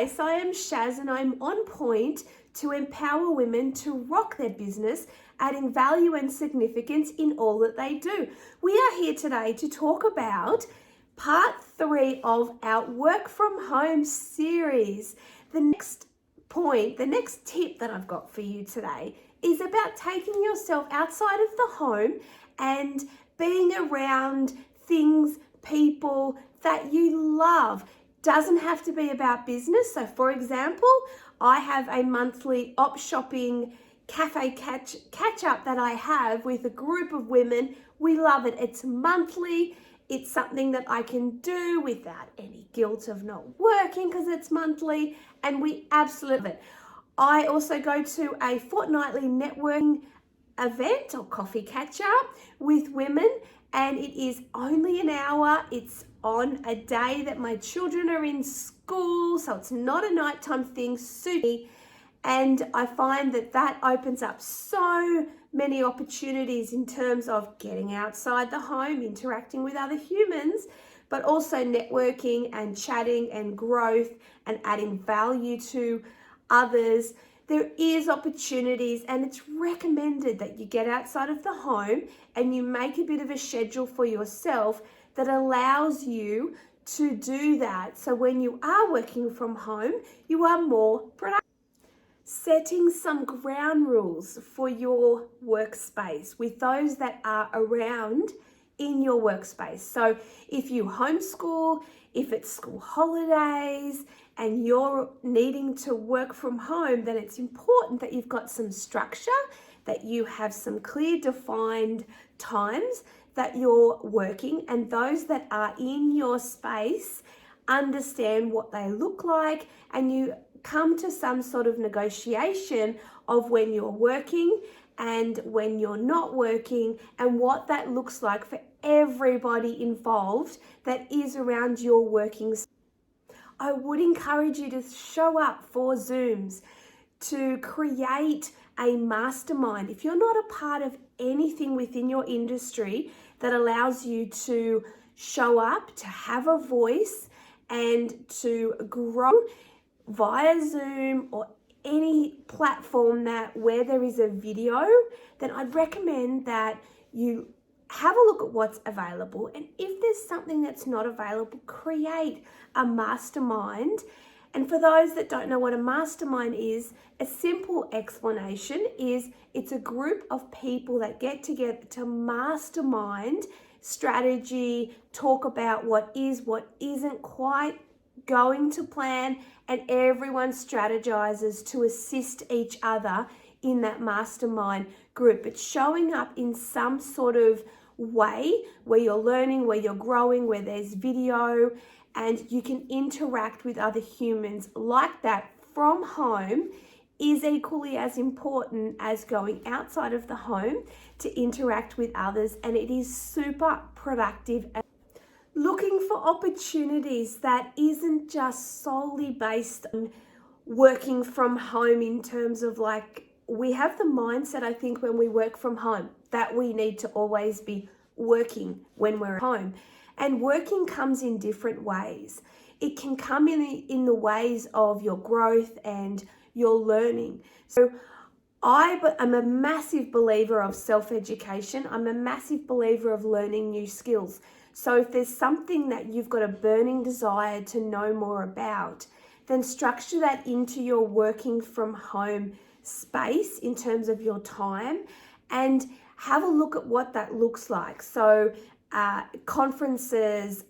Space. I am Shaz and I'm on point to empower women to rock their business, adding value and significance in all that they do. We are here today to talk about part 3 of our work from home series. The next tip that I've got for you today is about taking yourself outside of the home and being around things, people that you love. Doesn't have to be about business. So for example, I have a monthly op shopping cafe catch up that I have with a group of women. We love it. It's monthly. It's something that I can do without any guilt of not working because it's monthly, and we absolutely love it. I also go to a fortnightly networking event or coffee catch up with women, and it is only an hour. It's on a day that my children are in school, so it's not a nighttime thing, suit me. And I find that opens up so many opportunities in terms of getting outside the home, interacting with other humans, but also networking and chatting and growth and adding value to others. There is opportunities, and it's recommended that you get outside of the home and you make a bit of a schedule for yourself that allows you to do that. So when you are working from home, you are more productive. Setting some ground rules for your workspace with those that are around in your workspace. So if you homeschool, if it's school holidays and you're needing to work from home, then it's important that you've got some structure, that you have some clear defined times that you're working, and those that are in your space understand what they look like, and you come to some sort of negotiation of when you're working and when you're not working, and what that looks like for everybody involved that is around your working space. I would encourage you to show up for Zooms, to create a mastermind. If you're not a part of anything within your industry that allows you to show up, to have a voice, and to grow via Zoom or any platform where there is a video, then I'd recommend that you have a look at what's available. And if there's something that's not available, create a mastermind. And for those that don't know what a mastermind is, a simple explanation is it's a group of people that get together to mastermind strategy, talk about what is, what isn't quite going to plan, and everyone strategizes to assist each other in that mastermind group. But showing up in some sort of way where you're learning, where you're growing, where there's video, and you can interact with other humans like that from home is equally as important as going outside of the home to interact with others, and it is super productive. Looking for opportunities that isn't just solely based on working from home, in terms of like, we have the mindset, I think, when we work from home that we need to always be working when we're at home. And working comes in different ways. It can come in the ways of your growth and your learning. So I am a massive believer of self-education. I'm a massive believer of learning new skills. So if there's something that you've got a burning desire to know more about, then structure that into your working from home space in terms of your time, and have a look at what that looks like. So conferences,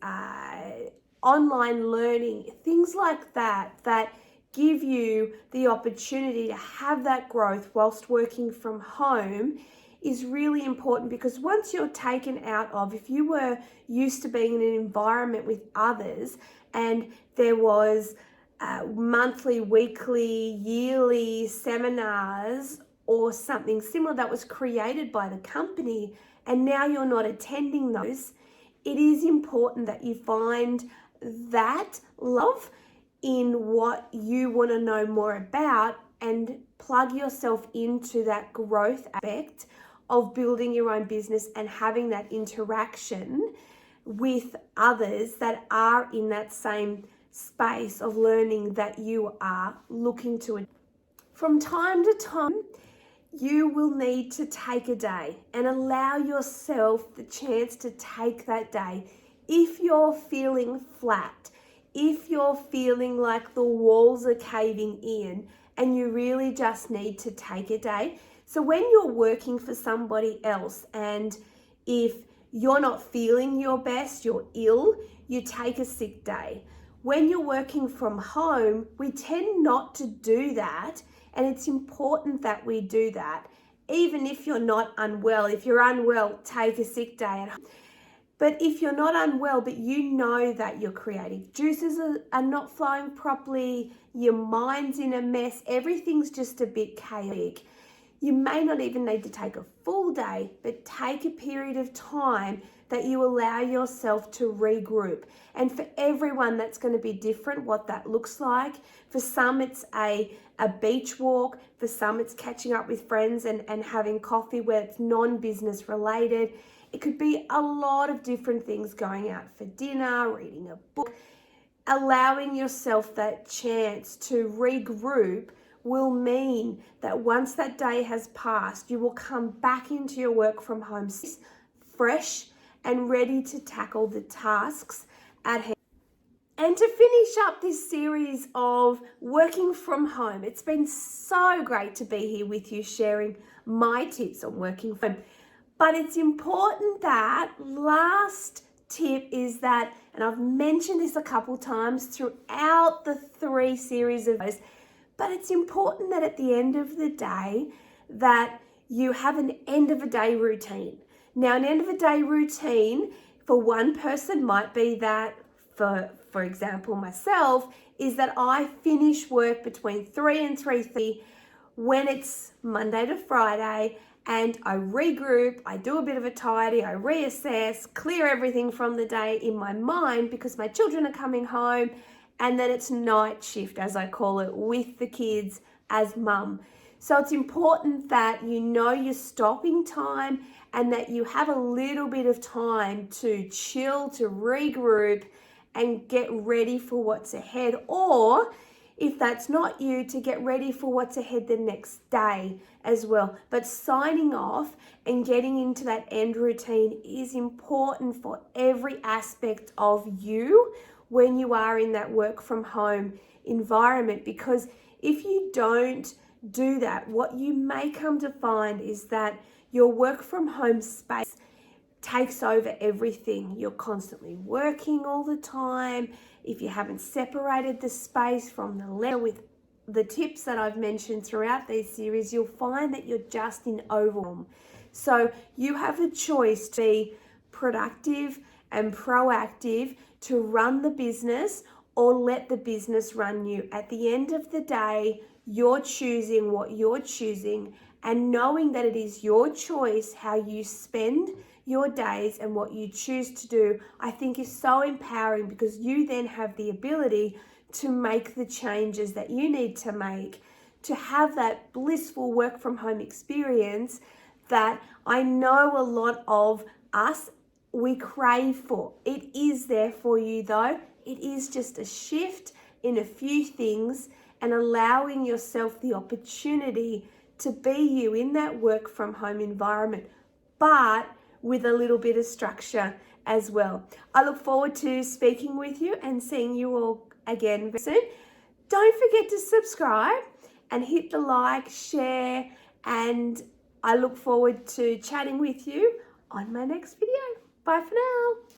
online learning, things like that give you the opportunity to have that growth whilst working from home is really important, because once you're taken out of, if you were used to being in an environment with others and there was monthly, weekly, yearly seminars or something similar that was created by the company, and now you're not attending those, it is important that you find that love in what you want to know more about and plug yourself into that growth aspect of building your own business and having that interaction with others that are in that same space of learning that you are looking to. From time to time, you will need to take a day and allow yourself the chance to take that day. If you're feeling flat, if you're feeling like the walls are caving in and you really just need to take a day. So when you're working for somebody else and if you're not feeling your best, you're ill, you take a sick day. When you're working from home, we tend not to do that, and it's important that we do that. Even if you're not unwell, if you're unwell, take a sick day at home. But if you're not unwell, but you know that your creative juices are not flowing properly, your mind's in a mess, everything's just a bit chaotic, you may not even need to take a full day, but take a period of time that you allow yourself to regroup. And for everyone, that's going to be different, what that looks like. For some, it's a beach walk. For some, it's catching up with friends and having coffee where it's non-business related. It could be a lot of different things, going out for dinner, reading a book. Allowing yourself that chance to regroup will mean that once that day has passed, you will come back into your work from home fresh and ready to tackle the tasks at hand. And to finish up this series of working from home, it's been so great to be here with you sharing my tips on working from home. But it's important that last tip is that, and I've mentioned this a couple times throughout the 3 series of those, but it's important that at the end of the day that you have an end of a day routine. Now, an end of a day routine for one person might be that, for example, myself, is that I finish work between 3 and 3:30 when it's Monday to Friday, and I regroup, I do a bit of a tidy, I reassess, clear everything from the day in my mind because my children are coming home, and then it's night shift, as I call it, with the kids as mum. So it's important that you know your stopping time and that you have a little bit of time to chill, to regroup and get ready for what's ahead. Or if that's not you, to get ready for what's ahead the next day as well. But signing off and getting into that end routine is important for every aspect of you when you are in that work from home environment. Because if you don't do that, what you may come to find is that your work from home space takes over everything. You're constantly working all the time. If you haven't separated the space from the leisure with the tips that I've mentioned throughout these series, you'll find that you're just in overwhelm. So you have a choice to be productive and proactive to run the business or let the business run you. At the end of the day, you're choosing what you're choosing, and knowing that it is your choice how you spend your days and what you choose to do, I think is so empowering, because you then have the ability to make the changes that you need to make to have that blissful work from home experience that I know a lot of us, we crave for. It is there for you though. It is just a shift in a few things and allowing yourself the opportunity to be you in that work from home environment, but with a little bit of structure as well. I look forward to speaking with you and seeing you all again very soon. Don't forget to subscribe and hit the like, share, and I look forward to chatting with you on my next video. Bye for now.